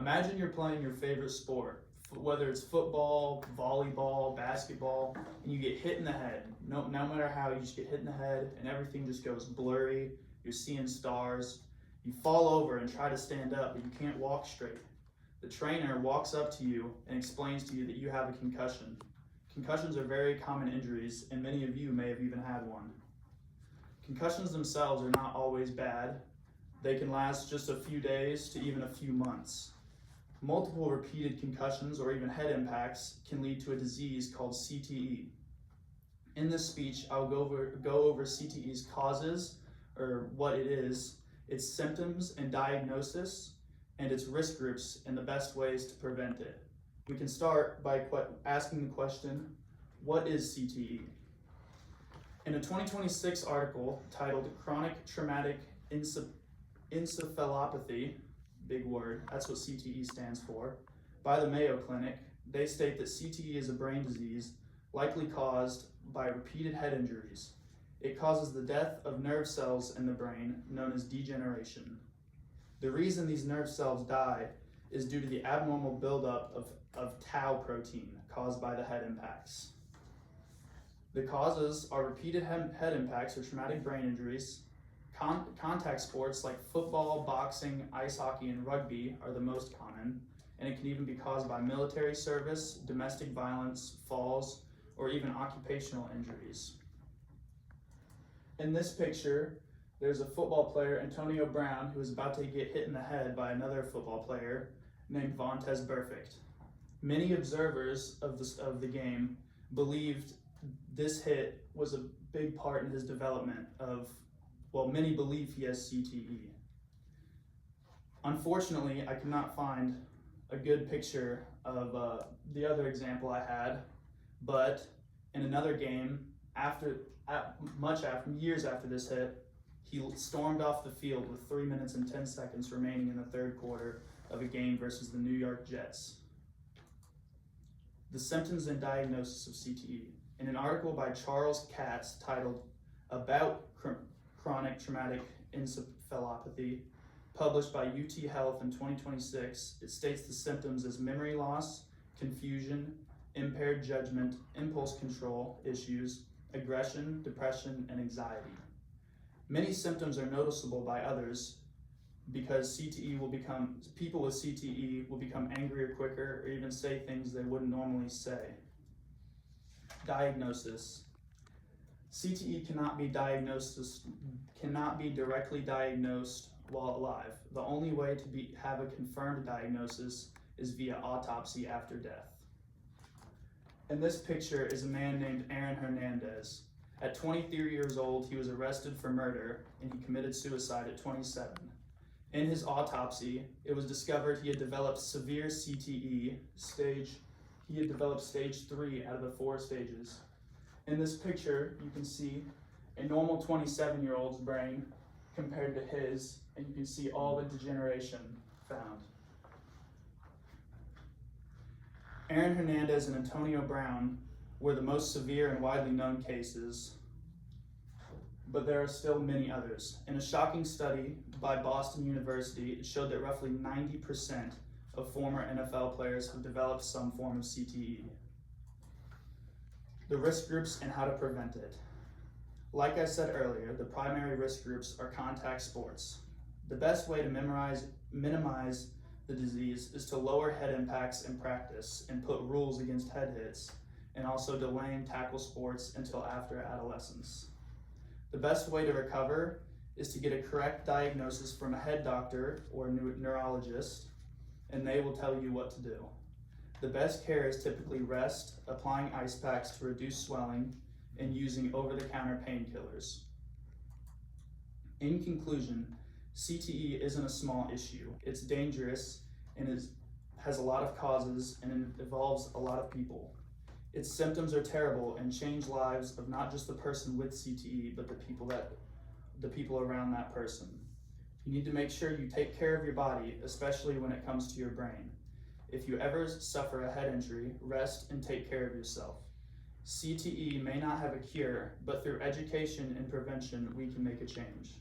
Imagine you're playing your favorite sport, whether it's football, volleyball, basketball, and you get hit in the head. No matter how, you just get hit in the head and everything just goes blurry. You're seeing stars. You fall over and try to stand up, but you can't walk straight. The trainer walks up to you and explains to you that you have a concussion. Concussions are very common injuries, and many of you may have even had one. Concussions themselves are not always bad. They can last just a few days to even a few months. Multiple repeated concussions or even head impacts can lead to a disease called CTE. In this speech, I'll go over CTE's causes, or what it is, its symptoms and diagnosis, and its risk groups and the best ways to prevent it. We can start by asking the question, what is CTE? In a 2026 article titled Chronic Traumatic Encephalopathy, big word, that's what CTE stands for, by the Mayo Clinic, they state that CTE is a brain disease likely caused by repeated head injuries. It causes the death of nerve cells in the brain, known as degeneration. The reason these nerve cells die is due to the abnormal buildup of tau protein caused by the head impacts. The causes are repeated head impacts or traumatic brain injuries. Contact sports like football, boxing, ice hockey, and rugby are the most common, and it can even be caused by military service, domestic violence, falls, or even occupational injuries. In this picture, there's a football player, Antonio Brown, who is about to get hit in the head by another football player named Vontaze Burfict. Many observers of the game believed this hit was a big part in his development of, well, many believe he has CTE. Unfortunately, I could not find a good picture of the other example I had, but in another game, years after this hit, he stormed off the field with 3 minutes and 10 seconds remaining in the third quarter of a game versus the New York Jets. The symptoms and diagnosis of CTE. In an article by Charles Katz titled About Chronic Traumatic Encephalopathy, published by UT Health in 2026, it states the symptoms as memory loss, confusion, impaired judgment, impulse control issues, aggression, depression, and anxiety. Many symptoms are noticeable by others because people with CTE will become angrier quicker or even say things they wouldn't normally say. Diagnosis. CTE cannot be directly diagnosed while alive. The only way to have a confirmed diagnosis is via autopsy after death. In this picture is a man named Aaron Hernandez. At 23 years old, he was arrested for murder and he committed suicide at 27. In his autopsy, it was discovered he had developed severe CTE He had developed stage 3 out of the 4 stages. In this picture, you can see a normal 27-year-old's brain compared to his, and you can see all the degeneration found. Aaron Hernandez and Antonio Brown were the most severe and widely known cases, but there are still many others. In a shocking study by Boston University, it showed that roughly 90% of former NFL players have developed some form of CTE. The risk groups and how to prevent it. Like I said earlier, the primary risk groups are contact sports. The best way to minimize the disease is to lower head impacts in practice and put rules against head hits, and also delaying tackle sports until after adolescence. The best way to recover is to get a correct diagnosis from a head doctor or neurologist, and they will tell you what to do. The best care is typically rest, applying ice packs to reduce swelling, and using over-the-counter painkillers. In conclusion, CTE isn't a small issue. It's dangerous and has a lot of causes, and it involves a lot of people. Its symptoms are terrible and change lives of not just the person with CTE, but the people around that person. You need to make sure you take care of your body, especially when it comes to your brain. If you ever suffer a head injury, rest and take care of yourself. CTE may not have a cure, but through education and prevention, we can make a change.